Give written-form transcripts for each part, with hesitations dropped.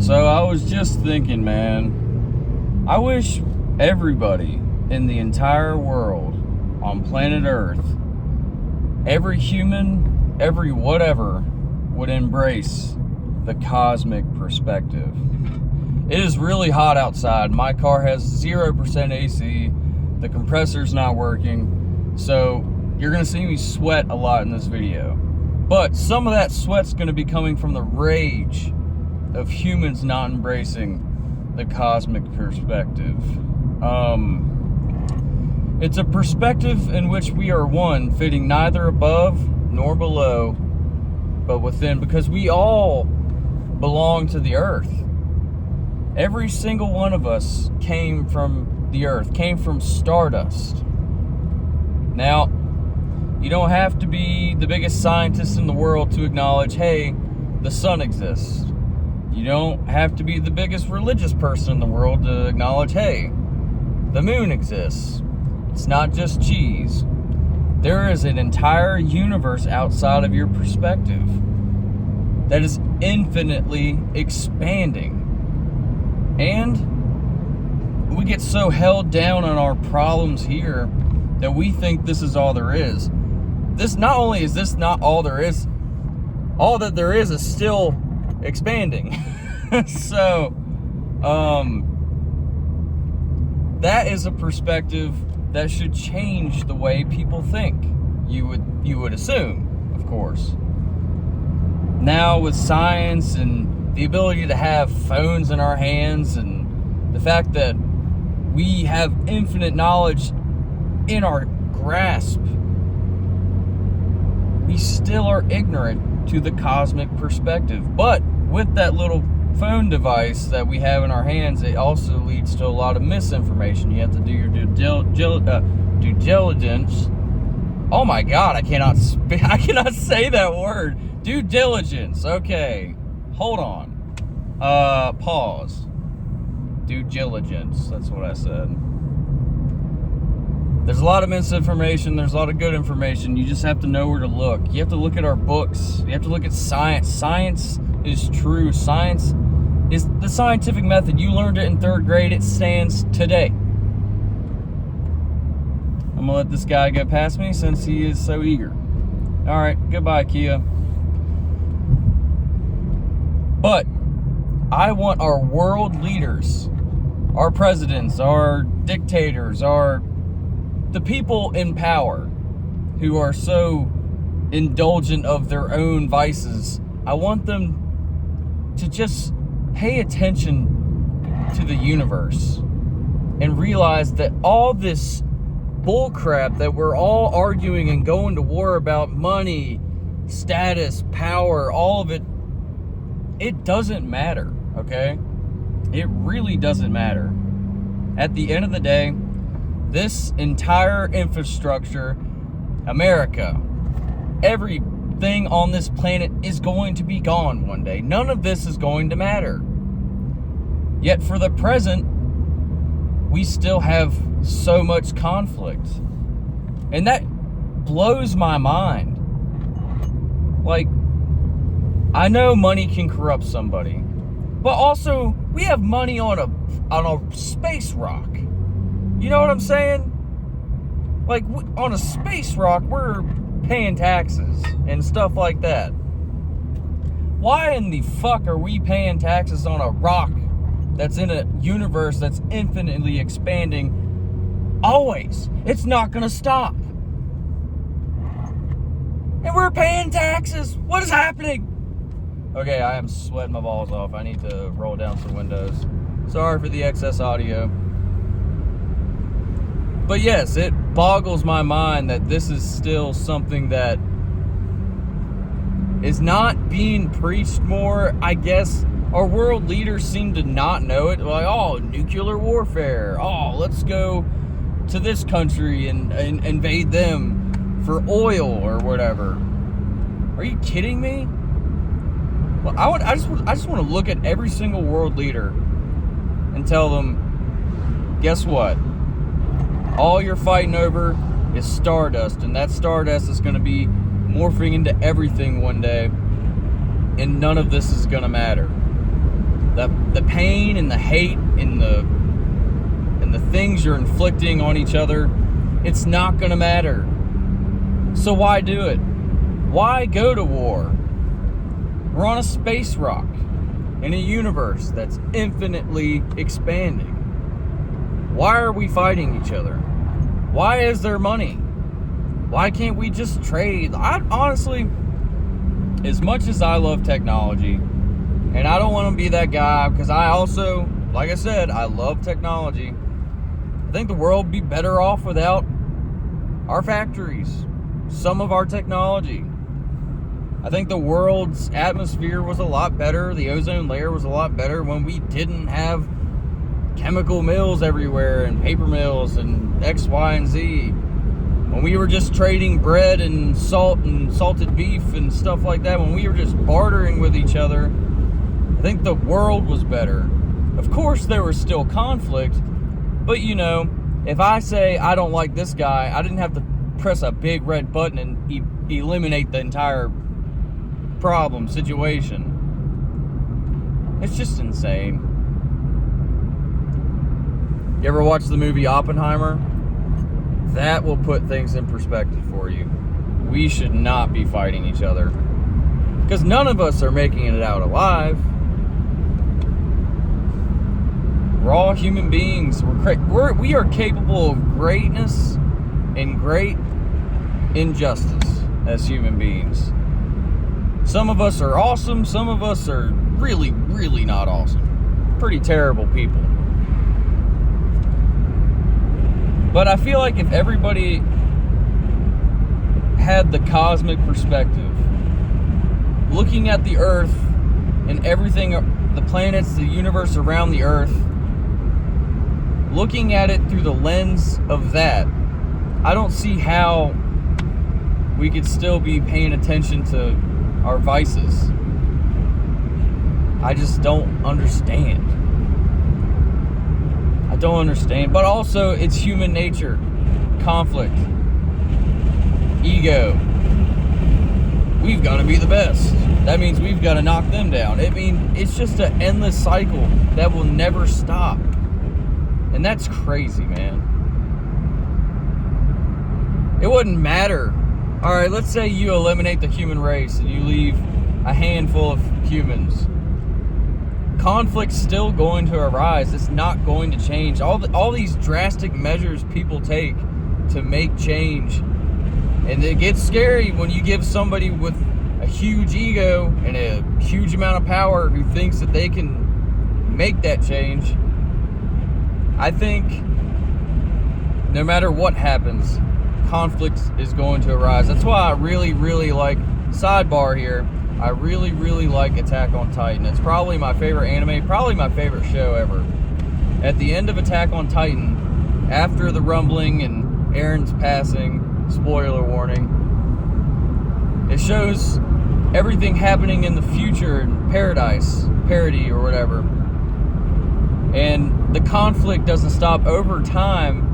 So I was just thinking, man, I wish everybody in the entire world on planet Earth, every human, every whatever, would embrace the cosmic perspective. It is really hot outside. My car has 0% AC. The compressor's not working. So you're going to see me sweat a lot in this video. But some of that sweat's going to be coming from the rage of humans not embracing the cosmic perspective. It's a perspective in which we are one, fitting neither above nor below, but within, because we all belong to the earth. Every single one of us came from the earth, came from stardust. Now, you don't have to be the biggest scientist in the world to acknowledge, hey, the sun exists. You don't have to be the biggest religious person in the world to acknowledge, hey, the moon exists. It's not just cheese. There is an entire universe outside of your perspective that is infinitely expanding. And we get so held down on our problems here that we think this is all there is. This not only is this not all there is, all that there is still expanding. So, that is a perspective that should change the way people think. You would assume, of course. Now with science and the ability to have phones in our hands and the fact that we have infinite knowledge in our grasp, we still are ignorant to the cosmic perspective. But with that little phone device that we have in our hands, it also leads to a lot of misinformation. You have to do your due diligence. Oh my God, I cannot say that word. Due diligence. Okay, hold on. Pause. Due diligence. That's what I said. There's a lot of misinformation. There's a lot of good information. You just have to know where to look. You have to look at our books. You have to look at science. Science is true. Science is the scientific method. You learned it in 3rd grade. It stands today. I'm going to let this guy go past me since he is so eager. All right. Goodbye, Kia. But I want our world leaders, our presidents, our dictators, the people in power who are so indulgent of their own vices, I want them to just pay attention to the universe and realize that all this bullcrap that we're all arguing and going to war about, money, status, power, all of it, it doesn't matter, okay? It really doesn't matter. At the end of the day, this entire infrastructure, America, everything on this planet is going to be gone one day. None of this is going to matter. Yet for the present, we still have so much conflict. And that blows my mind. Like, I know money can corrupt somebody, but also we have money on a space rock. You know what I'm saying? Like, on a space rock, we're paying taxes and stuff like that. Why in the fuck are we paying taxes on a rock that's in a universe that's infinitely expanding? Always. It's not gonna stop. And we're paying taxes. What is happening? Okay, I am sweating my balls off. I need to roll down some windows. Sorry for the excess audio. But yes, it boggles my mind that this is still something that is not being preached more. I guess our world leaders seem to not know it. Like, oh, nuclear warfare. Oh, let's go to this country and invade them for oil or whatever. Are you kidding me? Well, I just want to look at every single world leader and tell them, guess what? All you're fighting over is stardust, and that stardust is going to be morphing into everything one day, and none of this is going to matter. the pain and the hate and the things you're inflicting on each other, it's not going to matter. So why do it? Why go to war? We're on a space rock in a universe that's infinitely expanding. Why are we fighting each other? Why is there money? Why can't we just trade? I honestly, as much as I love technology, and I don't want to be that guy, because I also, like I said, I love technology. I think the world would be better off without our factories, some of our technology. I think the world's atmosphere was a lot better, the ozone layer was a lot better when we didn't have chemical mills everywhere and paper mills and X, Y, and Z. When we were just trading bread and salt and salted beef and stuff like that, when we were just bartering with each other, I think the world was better. Of course, there was still conflict, but you know, if I say I don't like this guy, I didn't have to press a big red button and eliminate the entire problem, situation. It's just insane. You ever watch the movie Oppenheimer? That will put things in perspective for you. We should not be fighting each other, because none of us are making it out alive. We're all human beings. We are capable of greatness and great injustice as human beings. Some of us are awesome. Some of us are really, really not awesome. Pretty terrible people. But I feel like if everybody had the cosmic perspective, looking at the Earth and everything, the planets, the universe around the Earth, looking at it through the lens of that, I don't see how we could still be paying attention to our vices. I just don't understand. I don't understand. But also, it's human nature. Conflict. Ego. We've got to be the best. That means we've got to knock them down. I mean, it's just an endless cycle that will never stop. And that's crazy, man. It wouldn't matter. Alright, let's say you eliminate the human race and you leave a handful of humans. Conflict's still going to arise. It's not going to change. All these drastic measures people take to make change. And it gets scary when you give somebody with a huge ego and a huge amount of power who thinks that they can make that change. I think no matter what happens, conflict is going to arise. That's why I really, really like, sidebar here, I really, really like Attack on Titan. It's probably my favorite anime, probably my favorite show ever. At the end of Attack on Titan, after the rumbling and Aaron's passing, spoiler warning, it shows everything happening in the future in paradise, parody or whatever. And the conflict doesn't stop over time.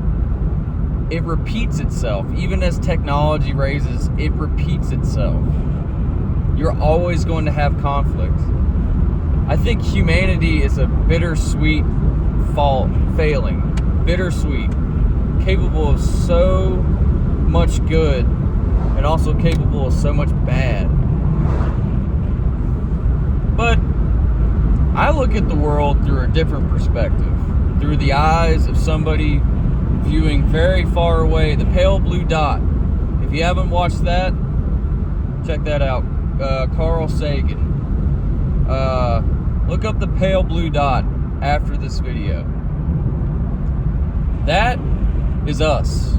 It repeats itself. Even as technology raises, it repeats itself. You're always going to have conflict. I think humanity is a bittersweet failing. Bittersweet. Capable of so much good and also capable of so much bad. But I look at the world through a different perspective. Through the eyes of somebody viewing very far away. The Pale Blue Dot. If you haven't watched that, check that out. Carl Sagan. Look up the Pale Blue Dot after this video. That is us.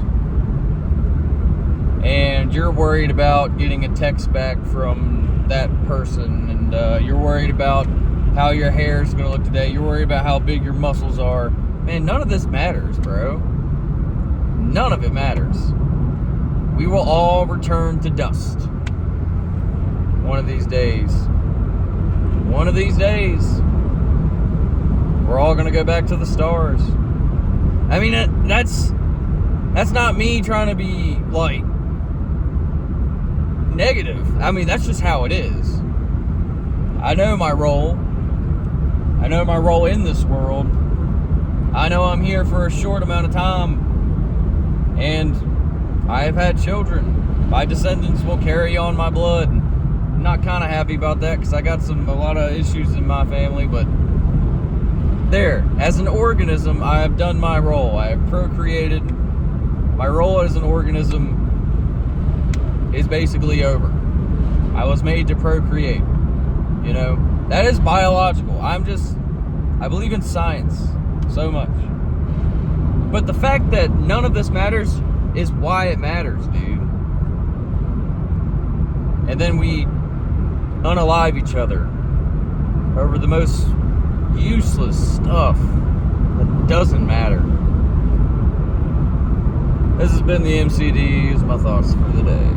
And you're worried about getting a text back from that person, and you're worried about how your hair is going to look today. You're worried about how big your muscles are. Man, none of this matters, bro. None of it matters. We will all return to dust. One of these days. One of these days. We're all going to go back to the stars. I mean, that's not me trying to be, like, negative. I mean, that's just how it is. I know my role. I know my role in this world. I know I'm here for a short amount of time, and I have had children. My descendants will carry on my blood. I'm not kind of happy about that because I got a lot of issues in my family, but there, as an organism, I have done my role. I have procreated. My role as an organism is basically over. I was made to procreate. You know, that is biological. I believe in science so much. But the fact that none of this matters is why it matters, dude. And then we unalive each other over the most useless stuff that doesn't matter. This has been the MCD. Here's my thoughts for the day.